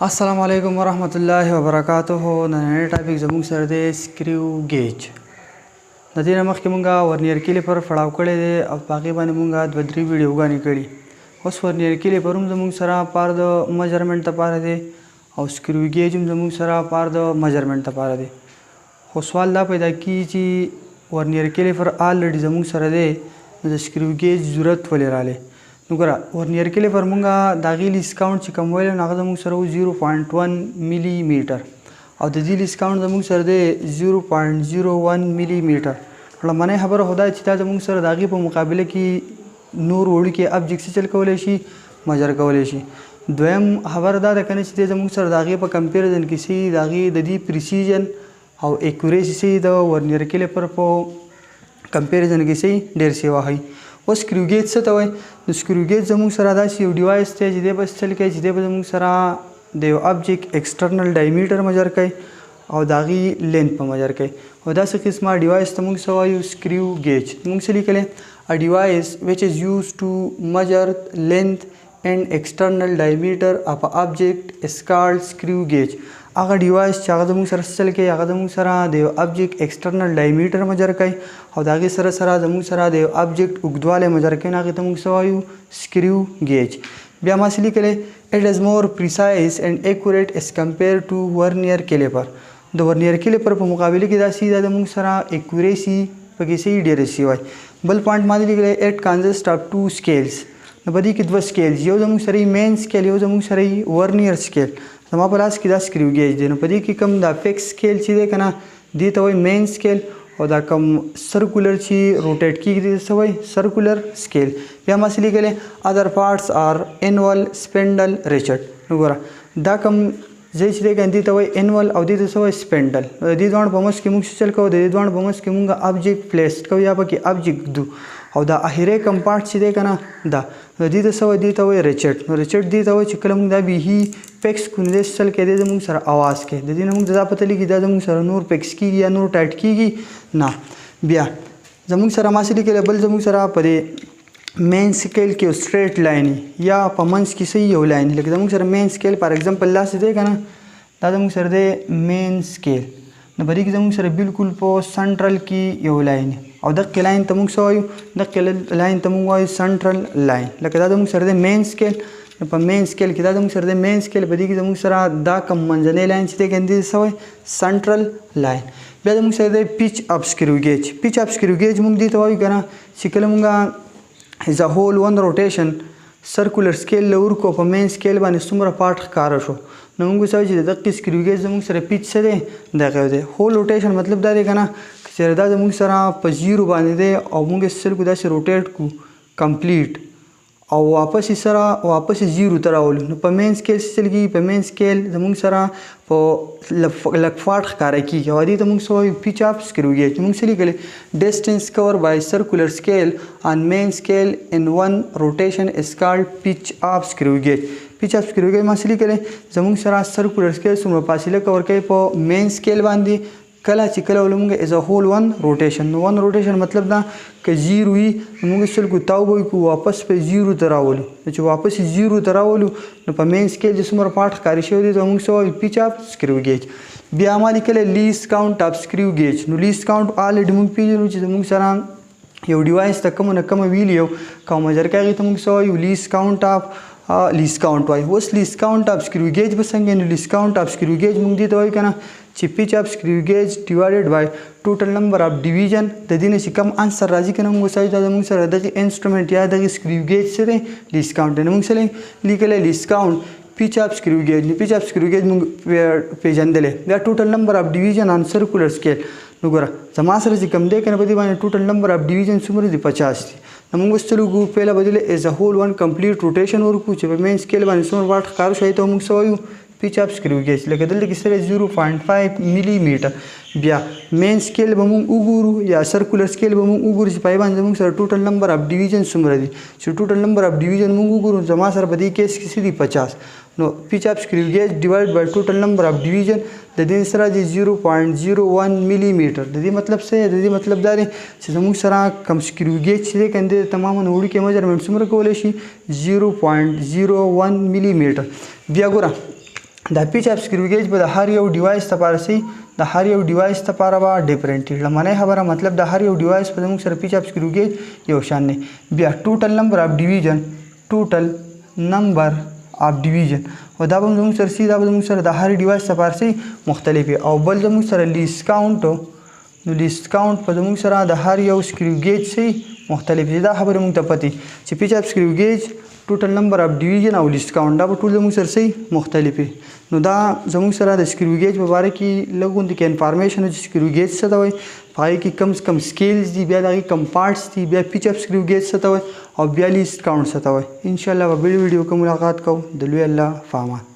अस्सलाम वालेकुम वरहमतुल्लाहि वबरकातुहू नन्हे टॉपिक जमुंग सर दे screw gauge د دې نه مخکې مونږه ورنیر کلیپر فړاو کړی دی او په هغې باندې مونږه دوه درې ویډیوګانې کړي. اوس ورنیر کلیپر هم زموږ سره پار د میجرمنټ دپاره دی او سکرو ګیج هم زموږ سره پار د میجرمنټ دپاره دی. خو سوال دا پیدا کیږي چې ورنیر کلیپر آلریډي زموږ سره دی نو د سکرو ګیج ضرورت ولې رالی. نو ګوره ورنیر کلیپر مونږه د هغې لیس کاونټ چې کوم ویلی نو هغه زموږ سره و 0.1 ملي میټر او د دې لیس کاونټ زموږ سره دی 0.01 ملي میټر. لمنۍ خبره خو دا چې دا زموږ سره د هغې په مقابله کې نور وړوکي ابجکټ چل کولی شي مجر کولی شي. دویم خبره دا ده که نه چې دی زموږ سره د هغې په کمپیریزن کې سي د هغې د دې پریسیژن او ایکوریسي سي د ورنیر کلیپر په کمپیریزن کې سي ډېر سی وهي. اوس سکرو ګیج څه ته وایي؟ نو سکرو ګیج زموږ سره داسې یو ډیوایس دی چې دی به چل کوي چې دی به زموږ سره د یو ابجکټ ایکسټرنل ډایمیټر مجر کوي او د هغې لینث په مجر کوي. او داسې قسمه ډیوایس ته موږ څه وایو؟ سکرو ګیج. موږ څه لیکلی؟ a device which is used to measure length and external diameter of an object is called screw gauge. هغه ډیوایس چې هغه زموږ سره چل کوي هغه زموږ سره د یو ابجکټ ایکسټرنل ډایمیټر مجر کوي او د هغې سره سره زموږ سره د یو ابجکټ اوږدوالی مجر کوي نو هغې ته موږ څه وایو؟ سکرو ګیج. بیا ما څه لیکلی؟ it is more precise and accurate as compared to vernier caliper. د ورنیر کلیپر په مقابله کې دا سی دا زموږ سره ایکوریسي پکې سی ډېره سی وای. بل پوینټ ما لیکلی it consists of 2 scales. نو په دې کې 2 scales یو زموږ سره مین سکیل یو زموږ سره ورنیر سکیل. زما په لاس کې دا سکرو ګیج دی. نو په دې کې کوم دا فکس سکیل چې دی که نه دې ته وایي مین سکیل او دا کوم سرکولر چې روټیټ کېږي دې ته څه وایي؟ سرکولر سکیل. بیا ما څه لیکلی ادر پارټس آر انول سپینډل ریچټ. نو ګوره دا کوم ځای چې دی که دې ته وایي انول او دې ته څه وایي سپینډل. د دې دواړو په منځ کې موږ څه چل کوو؟ د دې دواړو په منځ کې موږ ابجکټ پلیس کوو یا پکې ابجکټ ږدو او دا اخري کوم پارټ چې دی که نه دا د دې ته څه وایي؟ دې ته وایي ریچټ. نو ریچټ دې ته وایي چې کله موږ دا بیخي پیکس کړو نو دې چل کوي دی زموږ سره اواز کوي. د دې نه موږ دا پته لګي دا زموږ سره نور پیکس کېږي یا نور ټایټ کېږي نه. بیا زموږ سره ما څه لیکلی بل زموږ سره په دې مین سکیل کې یو سټریټ لاین یا په منځ کې څه یو لاین لکه زموږ سره مین سکیل فار ایگزامپل داسې دی که نه دا زموږ سره دی مین سکیل. نو په دې کې زموږ سره بالکل په سنټرل کې یو لاین او دقې لاین ته موږ څه وایو؟ دقې لاین ته موږ وایو سنټرل لاین. لکه دا زموږ سره دی مین سکیل. نو په مین سکیل کې دا زموږ سره دی مین سکیل په دې کې زموږ سره دا کم منځنی لاین چې دی که دې څه وایي؟ سنټرل لاین. بیا زموږ سره دی پیچ اپ سکرو ګیج. پیچ اپ سکرو ګیج موږ دې ته وایو که نه چې کله موږ از ا هول ون روټیشن سرکولر سکیل له ورکو په مین سکیل باندې څومره پارټ ښکاره شو نو موږ وایو چې د دقې سکرو ګیج زموږ سره پیچ څه دی؟ دغه دی. هول روټیشن مطلب دا دی که نه چې دا زموږ سره په زیرو باندې دی او موږ یې څه کړو داسې روټیټ کړو کمپلیټ او واپس یې سره واپس یې زیرو ته راولو. نو په مین سکیل څه چل کېږي؟ په مین سکیل زموږ سره په لږ فاټ ښکاره کېږي او دې ته موږ څه وایو؟ پیچ اپ سکرو ګیج. موږ څه لیکلی؟ ډسټنس کور بای سرکولر سکیل آن مین سکیل ان ون روټیشن از کالډ پیچ اپ سکرو ګیج. پیچ اپ سکرو ګیج ما څه لیکلی؟ زموږ سره سرکولر سکیل څومره فاصله کور کوي په مین سکیل باندې کله چې کله ولې موږ از ا هول ون روټیشن. نو ون روټیشن مطلب دا که زیرو وي نو موږ چل کو تاو به وکړو واپس په زیرو ته راولو. چې واپس یې زیرو ته راولو نو په مین سکیل چې څومره پارټ ښکاري شوی دی ته موږ څه وایو؟ پیچ اپ سکرو ګیج. بیا ما لیکلی لیست کاونټ اف سکرو ګیج. نو لیست کاونټ آلریډي موږ پېژنو چې زموږ سره یو ډیوایس ته کمه نه کمه ویلي یو کوم مجر کوي هغې ته موږ څه وایو؟ لیست کاونټ اف لیست کاونټ وایي. اوس لیست کاونټ اف سکرو ګیج به څنګه؟ نو لیست کاونټ اف سکرو ګیج موږ دې ته وایو که نه چې پیچ اپ سکرو ګیج ډیوایډډ بای ټوټل نمبر اف ډیویژن د دې نه چې کم انسر راځي که نه موږ وسایو دا زموږ سره دغې انسټرومنټ یا دغې سکرو ګیج څه دی؟ لیست کاونټ دی. نو موږ څه لیکلی؟ لیست کاونټ پیچ اپ سکرو ګیج. نو پیچ اپ سکرو ګیج موږ پېژندلی. بیا ټوټل نمبر اف ډیویژن آن سرکولر سکیل. نو ګوره زما سره چې کوم دی که نه په دې باندې ټوټل نمبر اف ډیویژن څومره دی؟ 50 دی. نو موږ اوس چلو وکړو پهله به دې ایز ا هول ون کمپلیټ روټیشن ورکړو چې په مین سکیل باندې څومره پارټ ښکاره شو هغې ته موږ څه وایو؟ پیچ اپ سکرو ګیج. لکه دلته کې سره 0.5 ملي میټر. بیا مین سکیل به موږ وګورو یا سرکولر سکیل به موږ وګورو چې په هغې باندې زموږ سره ټوټل نمبر اف ډیویژن څومره دي. چې ټوټل نمبر اف ډیویژن موږ وګورو زما سره په دې کیس کې څه دي؟ 50. نو پیچ اپ سکرو ګیج ډیوایډ بای ټوټل نمبر اف ډیویژن د دې سره دی 0.01 ملي میټر. د دې مطلب څه دی؟ د دې مطلب دا دی چې زموږ سره کوم سکرو ګیج چې دی که نه تماما وړوکې میجرمنټ څومره کولی شي؟ 0.01 ملي میټر. بیا ګوره دا پیچ اپ سکرو گیج به د هر یو ډیوایس لپاره سي د هر یو ډیوایس لپاره به ډیفرنٹ لمنه خبره مطلب د هر یو ډیوایس په موږ سره پیچ اپ سکرو گیج یو شان نه بیا ټوټل نمبر اف ډیویژن ټوټل نمبر اف ډیویژن او دا به موږ سره سي دا به موږ سره د هر ډیوایس لپاره سي مختلفي او بل موږ سره لیست کاونټ نو لیست کاونټ په موږ سره د هر یو سکرو گیج سي مختلف دا خبره موږ ته پتی چې پیچ اپ سکرو گیج ټوټل نمبر اف ډیویژن او لیست کاونټ دا به ټول موږ سره سي مختلفي نو دا زموږ سره د سکرو گیج په اړه کې لګون د انفارمیشن چې سکرو گیج څه دی پای کې کم سکیلز دي بیا د کم پارټس دي بیا پیچ اپ سکرو گیج څه دی او بیا لیست کاونټ څه دی ان شاء الله په بل ویډیو کې ملاقات کوو د لوی الله فامان